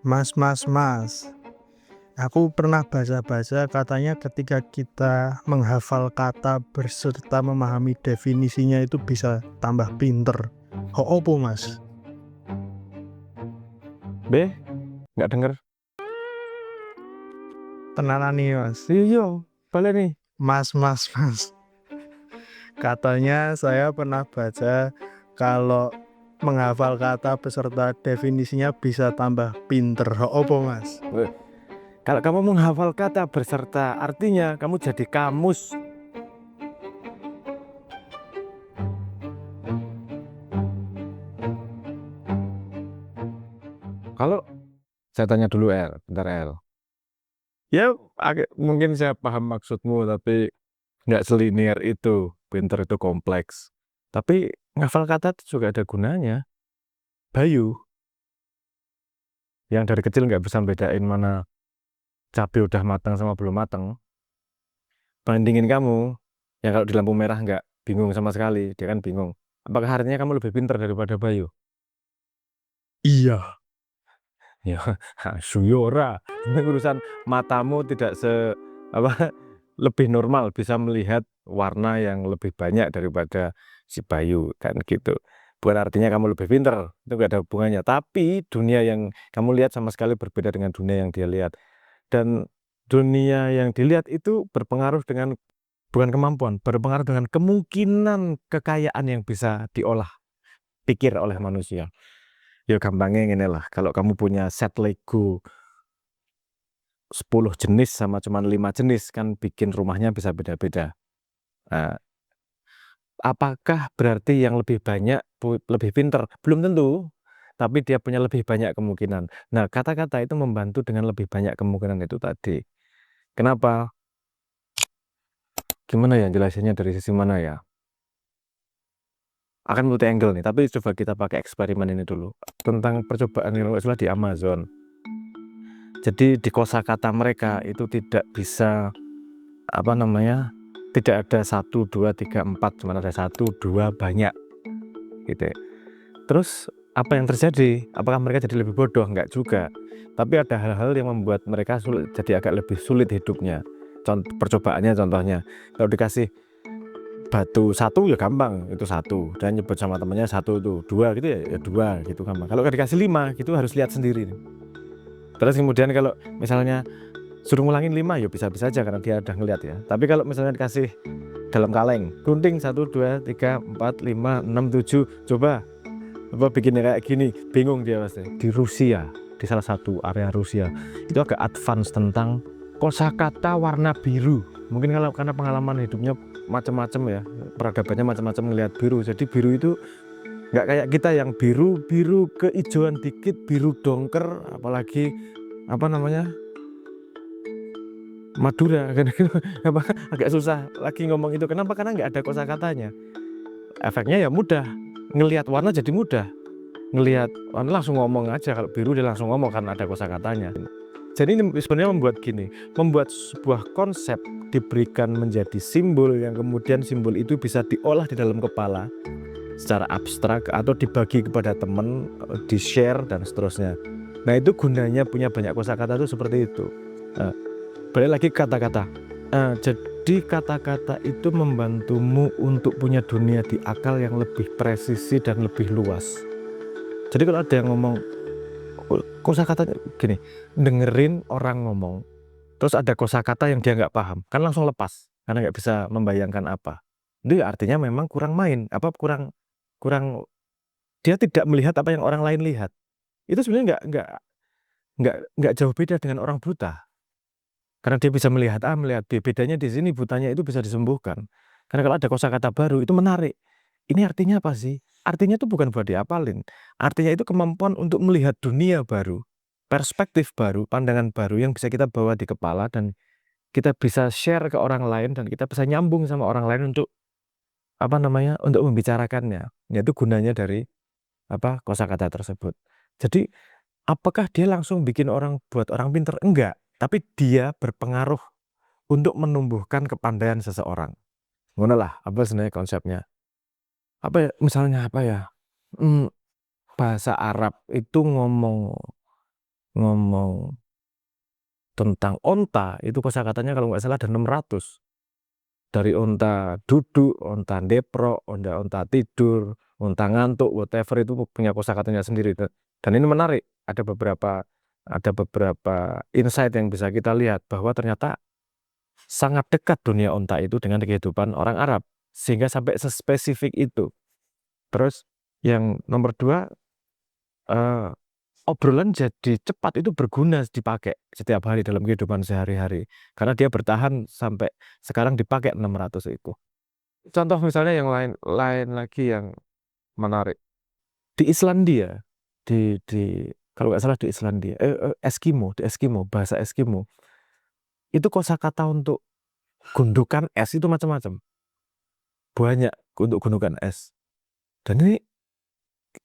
Mas. Aku pernah baca-baca katanya ketika kita menghafal kata berserta memahami definisinya itu bisa tambah pinter. Ho opo mas? B, nggak denger. Tenanan nih mas. Iya, boleh nih. Mas. Katanya saya pernah baca kalau menghafal kata beserta definisinya bisa tambah pinter. Ho opo mas? Weh, kalau kamu menghafal kata berserta artinya, kamu jadi kamus. Kalau saya tanya dulu, bentar El. Ya, mungkin saya paham maksudmu, tapi nggak selinier itu. Pinter itu kompleks. Tapi ngafal kata itu juga ada gunanya. Bayu, yang dari kecil nggak bisa bedain mana cabai udah matang sama belum matang, bandingin kamu, yang kalau di lampu merah nggak bingung sama sekali, dia kan bingung. Apakah artinya kamu lebih pintar daripada Bayu? Iya. Ya, Suyora. Ini urusan matamu tidak apa lebih normal bisa melihat warna yang lebih banyak daripada si Bayu kan gitu. Bukan artinya kamu lebih pintar, itu nggak ada hubungannya. Tapi dunia yang kamu lihat sama sekali berbeda dengan dunia yang dia lihat. Dan dunia yang dilihat itu berpengaruh dengan bukan kemampuan, berpengaruh dengan kemungkinan kekayaan yang bisa diolah pikir oleh manusia. Ya gampangnya ini lah, kalau kamu punya set Lego 10 jenis sama cuma 5 jenis kan bikin rumahnya bisa beda-beda. Nah, apakah berarti yang lebih banyak lebih pinter? Belum tentu, tapi dia punya lebih banyak kemungkinan. Nah, kata-kata itu membantu dengan lebih banyak kemungkinan itu tadi. Kenapa? Gimana ya jelasinnya dari sisi mana ya? Akan multi angle nih, tapi coba kita pakai eksperimen ini dulu. Tentang percobaan yang nggak salah di Amazon. Jadi di kosakata mereka itu tidak bisa apa namanya, tidak ada 1, 2, 3, 4, cuma ada 1, 2 banyak gitu ya. Terus apa yang terjadi? Apakah mereka jadi lebih bodoh? Enggak juga, tapi ada hal-hal yang membuat mereka sulit, jadi agak lebih sulit hidupnya. Percobaannya contohnya, kalau dikasih batu 1 ya gampang, itu 1, dan nyebut sama temannya 1 tuh 2 gitu ya 2 gitu gampang. Kalau dikasih 5 gitu harus lihat sendiri. Terus kemudian kalau misalnya suruh ngulangin 5 ya bisa-bisa aja karena dia udah ngeliat ya. Tapi kalau misalnya dikasih dalam kaleng, gunting 1, 2, 3, 4, 5, 6, 7, coba apa bikinnya kayak gini, bingung dia pasti. Di Rusia, di salah satu area Rusia, itu agak advance tentang kosakata warna biru. Mungkin kalau karena pengalaman hidupnya macam-macam ya, peradabannya macam-macam ngelihat biru. Jadi biru itu nggak kayak kita yang biru kehijauan dikit, biru dongker, apalagi apa namanya Madura kan agak susah lagi ngomong itu. Kenapa? Karena nggak ada kosakatanya. Efeknya ya mudah, ngelihat warna jadi mudah, ngelihat warna langsung ngomong aja. Kalau biru dia langsung ngomong karena ada kosakatanya. Jadi ini sebenarnya membuat gini, membuat sebuah konsep diberikan menjadi simbol yang kemudian simbol itu bisa diolah di dalam kepala secara abstrak atau dibagi kepada teman, di-share dan seterusnya. Nah itu gunanya punya banyak kosakata itu seperti itu. Balik lagi kata-kata. Jadi kata-kata itu membantumu untuk punya dunia di akal yang lebih presisi dan lebih luas. Jadi kalau ada yang ngomong, kosakatanya gini, dengerin orang ngomong, terus ada kosakata yang dia nggak paham, kan langsung lepas karena nggak bisa membayangkan apa. Itu artinya memang kurang main, apa kurang kurang dia tidak melihat apa yang orang lain lihat. Itu sebenarnya nggak jauh beda dengan orang buta. Karena dia bisa melihat A, melihat B. Bedanya di sini butanya itu bisa disembuhkan. Karena kalau ada kosakata baru itu menarik. Ini artinya apa sih? Artinya itu bukan buat diapalin. Artinya itu kemampuan untuk melihat dunia baru, perspektif baru, pandangan baru yang bisa kita bawa di kepala dan kita bisa share ke orang lain dan kita bisa nyambung sama orang lain untuk apa namanya? Untuk membicarakannya. Yaitu gunanya dari apa kosakata tersebut. Jadi apakah dia langsung bikin orang buat orang pinter? Enggak, tapi dia berpengaruh untuk menumbuhkan kepandaian seseorang. Ngono lah, apa sebenarnya konsepnya? Apa ya, misalnya apa ya? Hmm, bahasa Arab itu ngomong ngomong tentang onta, itu kosakatanya kalau nggak salah ada 600. Dari onta duduk, onta deprok, onta tidur, onta ngantuk, whatever itu punya kosakatanya sendiri. Dan ini menarik, ada beberapa insight yang bisa kita lihat bahwa ternyata sangat dekat dunia onta itu dengan kehidupan orang Arab, sehingga sampai sespesifik itu. Terus yang nomor 2, eh, obrolan jadi cepat itu berguna dipakai setiap hari dalam kehidupan sehari-hari. Karena dia bertahan sampai sekarang dipakai 600 itu. Contoh misalnya yang lain lagi yang menarik. Di Islandia, di kalau nggak salah di Islandia, di Eskimo, bahasa Eskimo, itu kosakata untuk gundukan es itu macam-macam. Banyak untuk gundukan es. Dan ini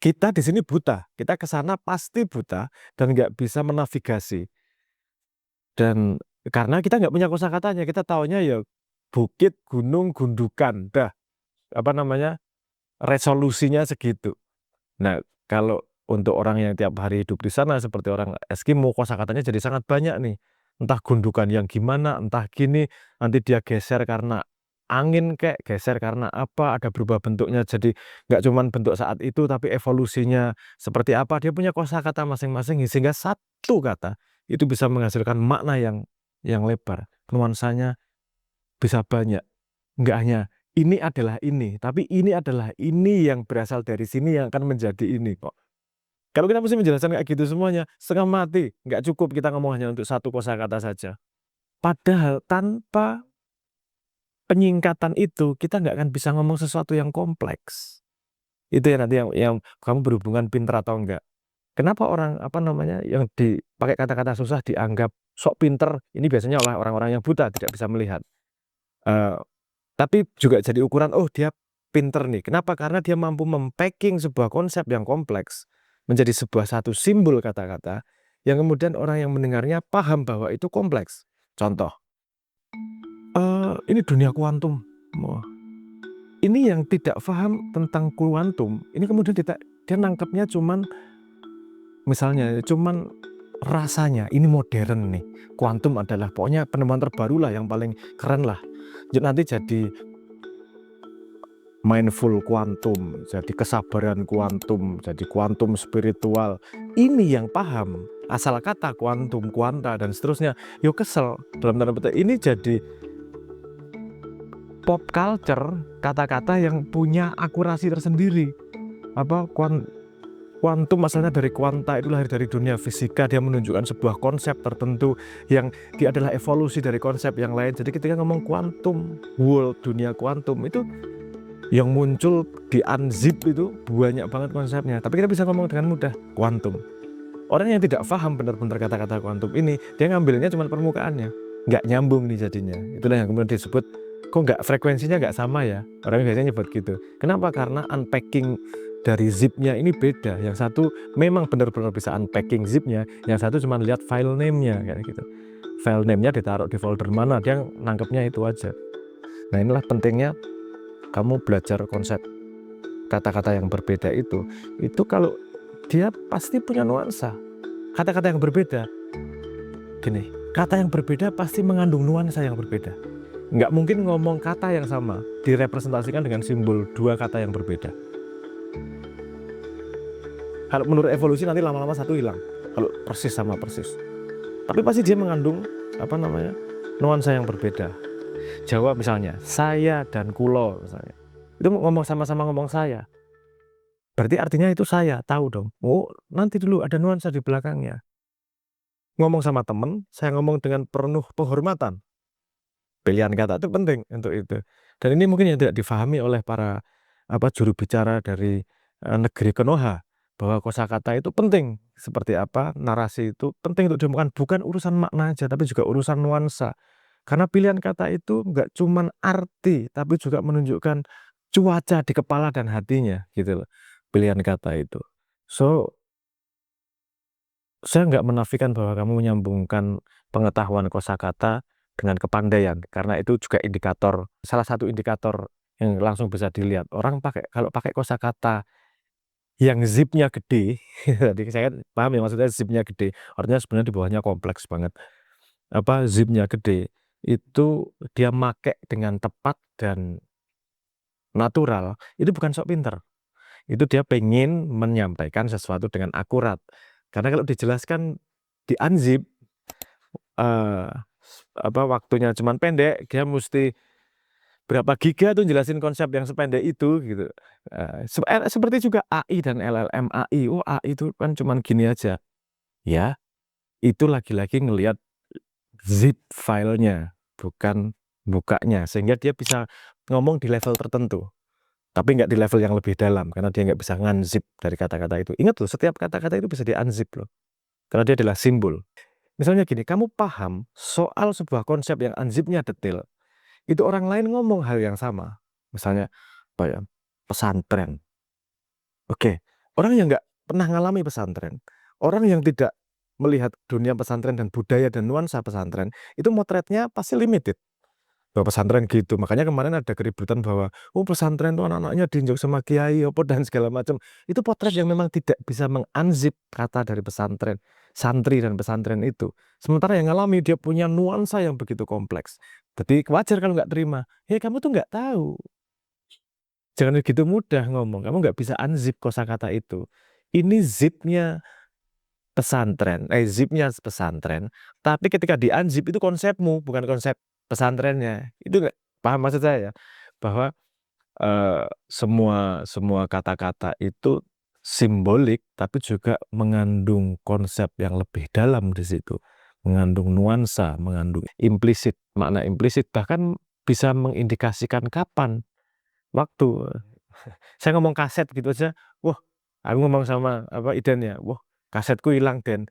kita di sini buta, kita ke sana pasti buta dan nggak bisa menavigasi. Dan karena kita nggak punya kosakatanya, kita taunya ya bukit, gunung, gundukan, dah apa namanya resolusinya segitu. Nah, kalau untuk orang yang tiap hari hidup di sana seperti orang Eskimo, kosakatanya jadi sangat banyak nih. Entah gundukan yang gimana, entah gini, nanti dia geser karena angin kayak geser karena apa, ada berubah bentuknya jadi nggak cuma bentuk saat itu tapi evolusinya seperti apa. Dia punya kosakata masing-masing sehingga satu kata itu bisa menghasilkan makna yang lebar. Nuansanya bisa banyak. Nggak hanya ini adalah ini, tapi ini adalah ini yang berasal dari sini yang akan menjadi ini kok. Kalau kita mesti menjelaskan kayak gitu semuanya, setengah mati. Nggak cukup kita ngomong hanya untuk satu kosakata saja. Padahal tanpa penyingkatan itu, kita nggak akan bisa ngomong sesuatu yang kompleks. Itu ya nanti yang kamu berhubungan pintar atau enggak. Kenapa orang apa namanya yang dipakai kata-kata susah dianggap sok pinter? Ini biasanya oleh orang-orang yang buta tidak bisa melihat. Eh, Tapi juga jadi ukuran, oh dia pinter nih. Kenapa? Karena dia mampu mempacking sebuah konsep yang kompleks menjadi sebuah satu simbol kata-kata yang kemudian orang yang mendengarnya paham bahwa itu kompleks. Contoh, ini dunia kuantum. Wah, ini yang tidak paham tentang kuantum, ini kemudian dia nangkepnya cuman rasanya ini modern nih. Kuantum adalah pokoknya penemuan terbaru lah yang paling keren lah. Nanti jadi mindful kuantum, jadi kesabaran kuantum, jadi kuantum spiritual. Ini yang paham asal kata kuantum, kuanta dan seterusnya. Yo kesel dalam tanda petik ini jadi pop culture, kata-kata yang punya akurasi tersendiri. Apa kuantum asalnya dari kuanta, itu lahir dari dunia fisika, dia menunjukkan sebuah konsep tertentu yang dia adalah evolusi dari konsep yang lain. Jadi ketika ngomong kuantum, world, dunia kuantum itu yang muncul di unzip itu banyak banget konsepnya, tapi kita bisa ngomong dengan mudah kuantum. Orang yang tidak paham benar-benar kata-kata kuantum ini, dia ngambilnya cuma permukaannya, nggak nyambung nih jadinya. Itulah yang kemudian disebut kok nggak frekuensinya nggak sama ya, orang biasanya nyebut gitu. Kenapa? Karena unpacking dari zipnya ini beda. Yang satu memang benar-benar bisa unpacking zipnya, yang satu cuma lihat file name-nya kayak gitu. File name-nya ditaruh di folder mana, dia nangkepnya itu aja. Nah inilah pentingnya kamu belajar konsep kata-kata yang berbeda itu kalau dia pasti punya nuansa. Kata-kata yang berbeda, gini, kata yang berbeda pasti mengandung nuansa yang berbeda. Nggak mungkin ngomong kata yang sama direpresentasikan dengan simbol dua kata yang berbeda. Kalau menurut evolusi nanti lama-lama satu hilang, kalau persis sama persis. Tapi pasti dia mengandung nuansa yang berbeda. Jawa misalnya, saya dan kulo misalnya. Itu ngomong sama-sama ngomong saya. Berarti artinya itu saya, tahu dong. Oh, nanti dulu ada nuansa di belakangnya. Ngomong sama teman, saya ngomong dengan penuh penghormatan. Pilihan kata itu penting untuk itu. Dan ini mungkin yang tidak difahami oleh para juru bicara dari negeri Konoha, bahwa kosakata itu penting. Seperti apa, narasi itu penting untuk ditemukan, bukan urusan makna aja, tapi juga urusan nuansa. Karena pilihan kata itu nggak cuma arti, tapi juga menunjukkan cuaca di kepala dan hatinya, gitu loh. Pilihan kata itu. So, saya nggak menafikan bahwa kamu menyambungkan pengetahuan kosakata dengan kepandaian, karena itu juga salah satu indikator yang langsung bisa dilihat. Orang kalau pakai kosakata yang zipnya gede. Tadi saya kan paham ya maksudnya zipnya gede. Artinya sebenarnya di bawahnya kompleks banget. Apa zipnya gede itu dia make dengan tepat dan natural. Itu bukan sok pinter. Itu dia pengen menyampaikan sesuatu dengan akurat. Karena kalau dijelaskan di unzip eh, waktunya cuman pendek, dia mesti berapa giga tuh jelasin konsep yang sependek itu gitu. Seperti juga AI dan LLM AI. Oh, AI itu kan cuman gini aja. Ya, itu lagi-lagi ngelihat zip filenya, bukan bukanya, sehingga dia bisa ngomong di level tertentu. Tapi nggak di level yang lebih dalam, karena dia nggak bisa nganzip dari kata-kata itu. Ingat loh, setiap kata-kata itu bisa di-unzip loh. Karena dia adalah simbol. Misalnya gini, kamu paham soal sebuah konsep yang unzipnya detail, itu orang lain ngomong hal yang sama. Misalnya, apa ya, pesantren. Oke, orang yang nggak pernah ngalami pesantren, orang yang tidak melihat dunia pesantren dan budaya dan nuansa pesantren, itu motretnya pasti limited. Bahwa pesantren gitu. Makanya kemarin ada keributan bahwa oh pesantren tuh anak-anaknya diinjak sama kiai apa dan segala macam. Itu potret yang memang tidak bisa mengunzip kata dari pesantren, santri dan pesantren itu. Sementara yang ngalami dia punya nuansa yang begitu kompleks. Jadi wajar kalau nggak terima. Hei kamu tuh nggak tahu. Jangan begitu mudah ngomong. Kamu nggak bisa unzip kosakata itu. Ini zipnya zipnya pesantren. Tapi ketika di unzip itu konsepmu, bukan konsep pesantrennya. Itu nggak paham maksud saya ya? Bahwa semua semua kata-kata itu simbolik, tapi juga mengandung konsep yang lebih dalam di situ, mengandung nuansa, mengandung implisit, makna implisit, bahkan bisa mengindikasikan kapan, waktu. Saya ngomong kaset gitu aja, wah, aku ngomong sama Iden ya, wah, kasetku hilang Den.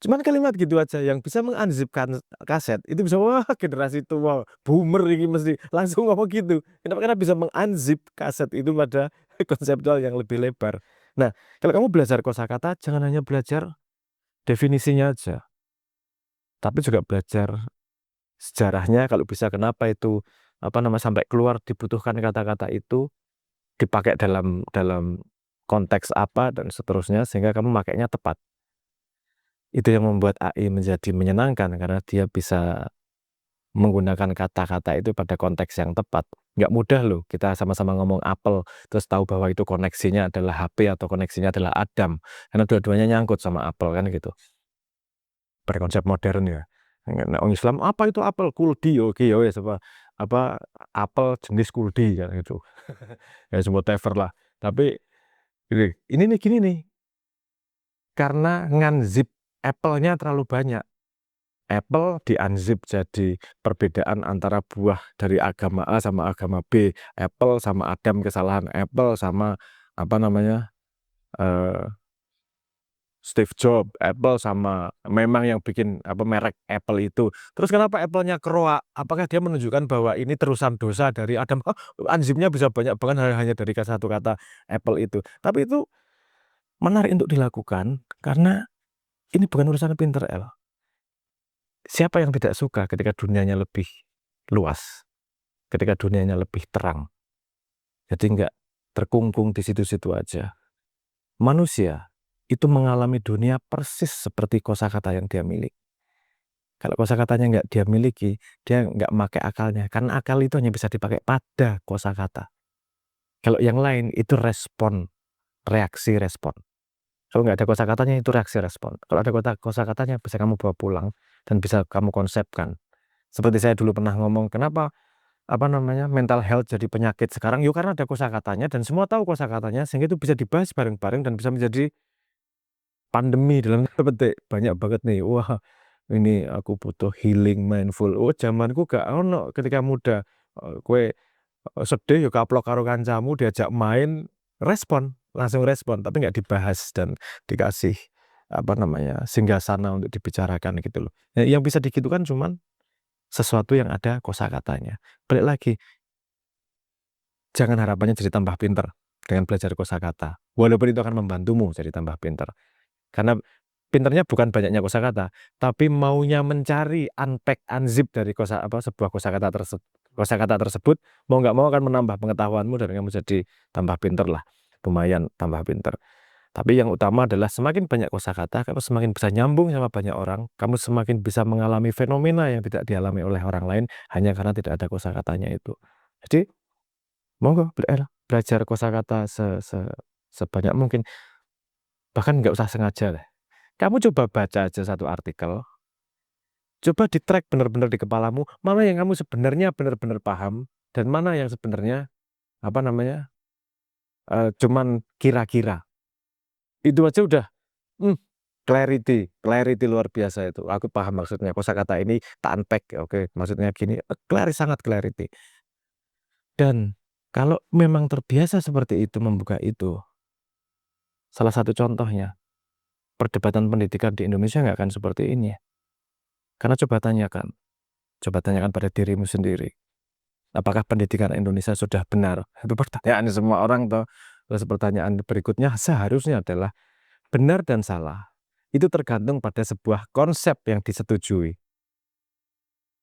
Cuman kalimat gitu aja yang bisa mengunzipkan kaset itu bisa wah generasi tua boomer ini mesti langsung ngomong gitu. Kenapa? Karena bisa mengunzip kaset itu pada konseptual yang lebih lebar. Nah, kalau kamu belajar kosakata jangan hanya belajar definisinya aja, tapi juga belajar sejarahnya kalau bisa kenapa itu sampai keluar dibutuhkan kata-kata itu dipakai dalam dalam konteks apa dan seterusnya sehingga kamu makainya tepat. Itu yang membuat AI menjadi menyenangkan karena dia bisa menggunakan kata-kata itu pada konteks yang tepat. Nggak mudah loh kita sama-sama ngomong apel, terus tahu bahwa itu koneksinya adalah HP atau koneksinya adalah Adam. Karena dua-duanya nyangkut sama apel kan gitu. Berkonsep modern ya. Nah, orang Islam apa itu apel? Kuldi, oke ya wes apa apel jenis kuldi kan gitu. Ya whatever lah. Tapi ini nih gini nih. Karena nganzip apple-nya terlalu banyak. Apple di-unzip jadi perbedaan antara buah dari agama A sama agama B. Apple sama Adam kesalahan Apple sama eh, Steve Jobs. Apple sama memang yang bikin merek Apple itu. Terus kenapa Apple-nya keroak? Apakah dia menunjukkan bahwa ini terusan dosa dari Adam? Unzipnya bisa banyak banget hanya dari satu kata Apple itu. Tapi itu menarik untuk dilakukan karena ini bukan urusan pinter, El. Siapa yang tidak suka ketika dunianya lebih luas, ketika dunianya lebih terang? Jadi nggak terkungkung di situ-situ aja. Manusia itu mengalami dunia persis seperti kosakata yang dia miliki. Kalau kosakatanya nggak dia miliki, dia nggak pakai akalnya. Karena akal itu hanya bisa dipakai pada kosakata. Kalau yang lain itu respon, reaksi respon. Kalau nggak ada kosakatanya itu reaksi respon. Kalau ada kosakatanya bisa kamu bawa pulang dan bisa kamu konsepkan. Seperti saya dulu pernah ngomong, kenapa mental health jadi penyakit sekarang? Yuk karena ada kosakatanya dan semua tahu kosakatanya sehingga itu bisa dibahas bareng-bareng dan bisa menjadi pandemi dalam tanda petik. Banyak banget nih. Wah, ini aku butuh healing mindful. Oh, zamanku gak ono ketika muda. Kue sedih yuk kaplok karo kancamu diajak main respon, langsung respon tapi nggak dibahas dan dikasih singgasana untuk dibicarakan gitu loh. Yang bisa digitukan cuman sesuatu yang ada kosakatanya. Balik lagi, jangan harapannya jadi tambah pinter dengan belajar kosakata. Walaupun itu akan membantumu jadi tambah pinter. Karena pinternya bukan banyaknya kosakata, tapi maunya mencari unpack, unzip dari sebuah kosakata tersebut, mau nggak mau akan menambah pengetahuanmu dan kamu jadi tambah pinter lah. Lumayan tambah pinter. Tapi yang utama adalah semakin banyak kosakata, kamu semakin bisa nyambung sama banyak orang, kamu semakin bisa mengalami fenomena yang tidak dialami oleh orang lain hanya karena tidak ada kosakatanya itu. Jadi monggo belajar kosakata sebanyak mungkin, bahkan nggak usah sengaja deh. Kamu coba baca aja satu artikel, coba di-track benar-benar di kepalamu, mana yang kamu sebenarnya benar-benar paham dan mana yang sebenarnya apa namanya cuman kira-kira. Itu aja udah clarity luar biasa itu. Aku paham maksudnya. Kosakata ini tak unpack, oke, maksudnya gini, sangat clarity. Dan kalau memang terbiasa seperti itu membuka itu, salah satu contohnya, perdebatan pendidikan di Indonesia nggak akan seperti ini. Karena coba tanyakan pada dirimu sendiri. Apakah pendidikan Indonesia sudah benar? Itu pertanyaan semua orang toh. Terus pertanyaan berikutnya seharusnya adalah benar dan salah. Itu tergantung pada sebuah konsep yang disetujui.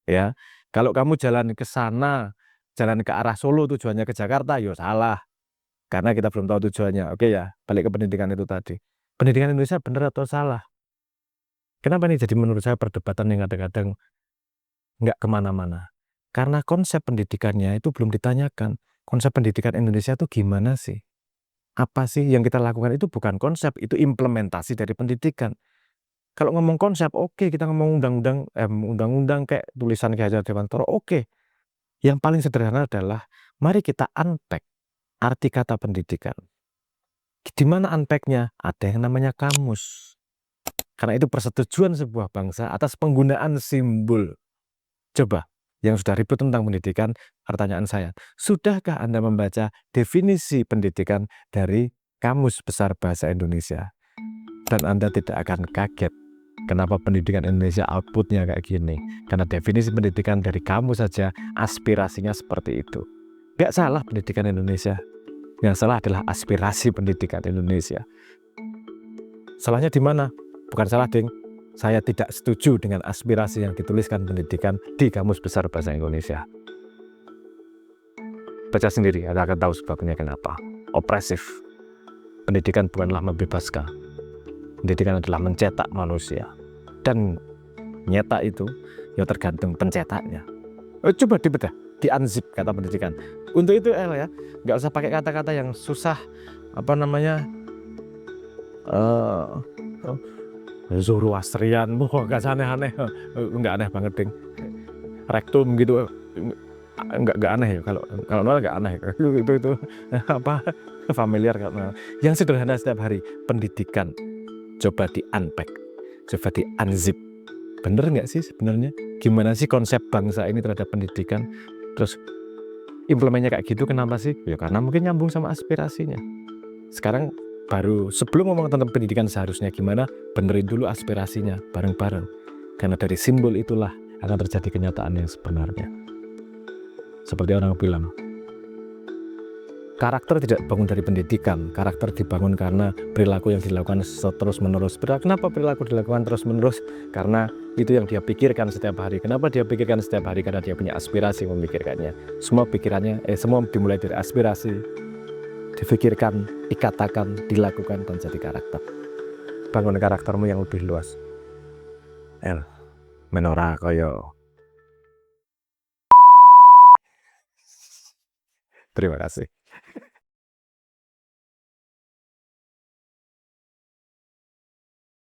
Ya, kalau kamu jalan ke sana, jalan ke arah Solo tujuannya ke Jakarta, ya salah. Karena kita belum tahu tujuannya. Oke ya, balik ke pendidikan itu tadi. Pendidikan Indonesia benar atau salah? Kenapa ini jadi menurut saya perdebatan yang kadang-kadang nggak kemana-mana? Karena konsep pendidikannya itu belum ditanyakan. Konsep pendidikan Indonesia itu gimana sih? Apa sih yang kita lakukan itu bukan konsep, itu implementasi dari pendidikan. Kalau ngomong konsep, oke, kita ngomong undang-undang kayak tulisan Ki Hajar Dewantara, oke. Yang paling sederhana adalah mari kita unpack arti kata pendidikan. Di mana unpacknya? Ada yang namanya kamus. Karena itu persetujuan sebuah bangsa atas penggunaan simbol. Coba, yang sudah ribut tentang pendidikan, pertanyaan saya, sudahkah Anda membaca definisi pendidikan dari Kamus Besar Bahasa Indonesia? Dan Anda tidak akan kaget kenapa pendidikan Indonesia outputnya kayak gini. Karena definisi pendidikan dari kamu saja aspirasinya seperti itu. Gak salah pendidikan Indonesia. Yang salah adalah aspirasi pendidikan Indonesia. Salahnya di mana? Bukan salah, Ding. Saya tidak setuju dengan aspirasi yang dituliskan pendidikan di Kamus Besar Bahasa Indonesia. Baca sendiri, Anda akan tahu sebabnya kenapa. Opresif. Pendidikan bukanlah membebaskan. Pendidikan adalah mencetak manusia. Dan nyetak itu ya tergantung pencetaknya. Coba dibedah, di-unzip kata pendidikan. Untuk itu ya, nggak usah pakai kata-kata yang susah, apa namanya, Zoroastrian, nggak aneh-aneh, nggak aneh banget, Ding. Rektum gitu, nggak aneh ya, kalau Noel nggak aneh, itu apa familiar kan. Yang sederhana setiap hari, pendidikan. Coba di-unpack, coba di-unzip. Bener nggak sih sebenarnya? Gimana sih konsep bangsa ini terhadap pendidikan? Terus implemennya kayak gitu, kenapa sih? Ya karena mungkin nyambung sama aspirasinya. Sekarang baru sebelum ngomong tentang pendidikan seharusnya gimana, benerin dulu aspirasinya bareng-bareng. Karena dari simbol itulah akan terjadi kenyataan yang sebenarnya. Seperti orang bilang, karakter tidak dibangun dari pendidikan, karakter dibangun karena perilaku yang dilakukan terus-menerus. Kenapa perilaku dilakukan terus-menerus? Karena itu yang dia pikirkan setiap hari. Kenapa dia pikirkan setiap hari? Karena dia punya aspirasi memikirkannya. Semua dimulai dari aspirasi, difikirkan, dikatakan, dilakukan, dan jadi karakter. Bangun karaktermu yang lebih luas. Menora koyo. Terima kasih.